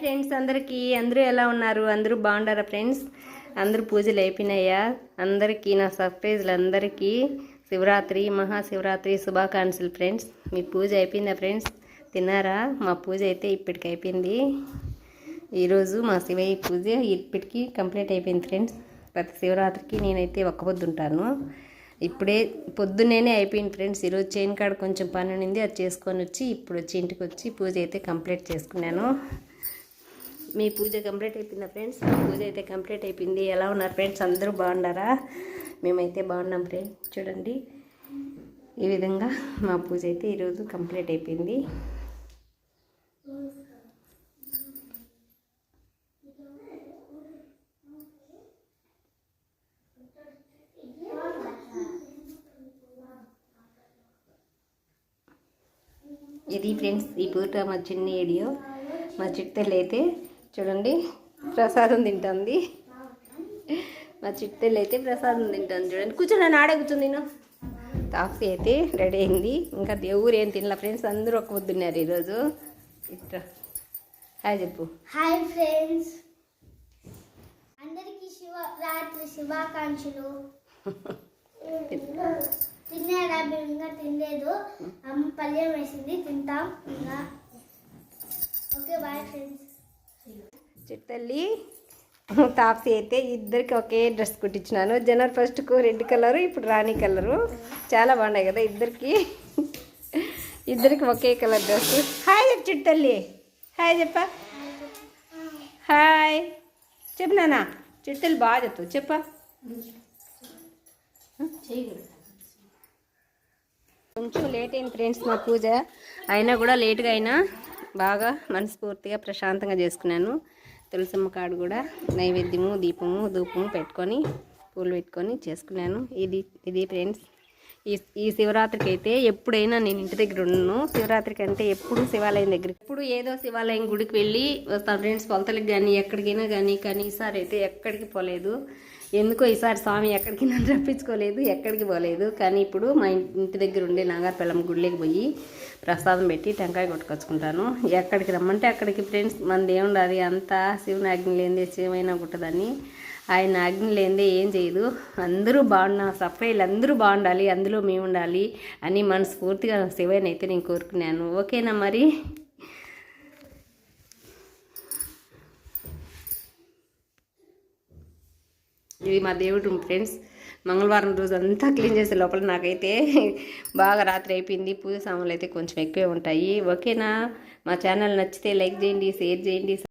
Friends అందరూ ఎలా ఉన్నారు? అందరూ బాగుండారా ఫ్రెండ్స్? అందరూ పూజలు అయిపోయినాయా? అందరికీ నా సర్ప్రైజ్లు అందరికీ శివరాత్రి మహాశివరాత్రి శుభాకాంక్షలు ఫ్రెండ్స్. మీ పూజ అయిపోయిందా ఫ్రెండ్స్? తిన్నారా? మా పూజ అయితే ఇప్పటికి అయిపోయింది. ఈరోజు మా శివయ్య పూజ ఇప్పటికి కంప్లీట్ అయిపోయింది ఫ్రెండ్స్. ప్రతి శివరాత్రికి నేనైతే ఒక్క పొద్దు ఉంటాను. ఇప్పుడే పొద్దున్నేనే అయిపోయింది ఫ్రెండ్స్. ఈరోజు చేను కాడ కొంచెం పని ఉండింది, అది చేసుకొని వచ్చి ఇప్పుడు వచ్చి ఇంటికి వచ్చి పూజ అయితే కంప్లీట్ చేసుకున్నాను. మీ పూజ కంప్లీట్ అయిపోయిందా ఫ్రెండ్స్? మా పూజ అయితే కంప్లీట్ అయిపోయింది. ఎలా ఉన్నారు ఫ్రెండ్స్? అందరూ బాగున్నారా? మేమైతే బాగున్నాం ఫ్రెండ్స్. చూడండి, ఈ విధంగా మా పూజ అయితే ఈరోజు కంప్లీట్ అయిపోయింది. ఇది ఫ్రెండ్స్ ఈ పూట మా చిన్న వీడియో. మా చిట్టెలు అయితే చూడండి ప్రసాదం తింటుంది. మా చిట్టెలు అయితే ప్రసాదం తింటుంది చూడండి. కూర్చోండి, ఆడే కూర్చొని నేను. తాక్సీ అయితే రెడీ అయింది. ఇంకా దేవుడు ఏం తినలే ఫ్రెండ్స్. అందరూ ఒక పొద్దున్నారు ఈరోజు. ఇట్లా హాయ్ చెప్పు. హాయ్ ఫ్రెండ్స్, అందరికీ శివరాత్రి శుభాకాంక్షలు. తిన్నారా? మేము ఇంకా తినలేదు. అమ్మ పల్లెం వేసింది, తింటాం ఇంకా. Okay bye friends. చిట్టల్లి తాప్సీ అయితే ఇద్దరికి ఒకే డ్రెస్ కుట్టించినాను. జనవరి ఫస్ట్కు రెడ్ కలరు, ఇప్పుడు రాణి కలరు. చాలా బాగున్నాయి కదా ఇద్దరికి ఒకే కలర్ డ్రెస్. హాయ్ చెప్పు చిట్టల్లి. హాయ్ చెప్పా. హాయ్ చెప్పు నాన్న. చిట్టల్లి బాగా చెప్తావు చెప్పా. కొంచెం లేట్ అయింది ఫ్రెండ్స్ మా పూజ. అయినా కూడా లేట్గా అయినా బాగా మనస్ఫూర్తిగా ప్రశాంతంగా చేసుకున్నాను. తులసమ్మ కాడు కూడా నైవేద్యము దీపము ధూపము పెట్టుకొని పూలు పెట్టుకొని చేసుకున్నాను. ఇది ఫ్రెండ్స్ ఈ శివరాత్రికి అయితే ఎప్పుడైనా నేను ఇంటి దగ్గర ఉన్నాను. శివరాత్రికి అంటే ఎప్పుడు శివాలయం దగ్గర, ఎప్పుడు ఏదో శివాలయం గుడికి వెళ్ళి వస్తాను ఫ్రెండ్స్. పొలతలకు కానీ ఎక్కడికైనా కానీ ఈసారి అయితే ఎక్కడికి పోలేదు. ఎందుకో ఈసారి స్వామి ఎక్కడికి నన్ను రప్పించుకోలేదు, ఎక్కడికి పోలేదు. కానీ ఇప్పుడు మా ఇంటి దగ్గర ఉండే నాగార్పల్లం గుడిలోకి పోయి ప్రసాదం పెట్టి టెంకాయ కొట్టుకొచ్చుకుంటాను. ఎక్కడికి రమ్మంటే అక్కడికి ఫ్రెండ్స్. మనది ఏముండాలి, అంతా శివుని ఆజ్ఞ లేనిదే శివమైనా పుట్టదని. ఆయన ఆజ్ఞ లేనిదే ఏం చేయదు. అందరూ సఫైలు అందరూ బాగుండాలి, అందులో మేము ఉండాలి అని మనస్ఫూర్తిగా శివయ్యని అయితే నేను కోరుకున్నాను. ఓకేనా మరి? ఇది మా దేవుడు ఫ్రెండ్స్. మంగళవారం రోజు అంతా క్లీన్ చేసే లోపల నాకైతే బాగా రాత్రి అయిపోయింది. పూజ సామాన్లు అయితే కొంచెం ఎక్కువే ఉంటాయి. ఓకేనా? మా ఛానల్ నచ్చితే లైక్ చేయండి, షేర్ చేయండి.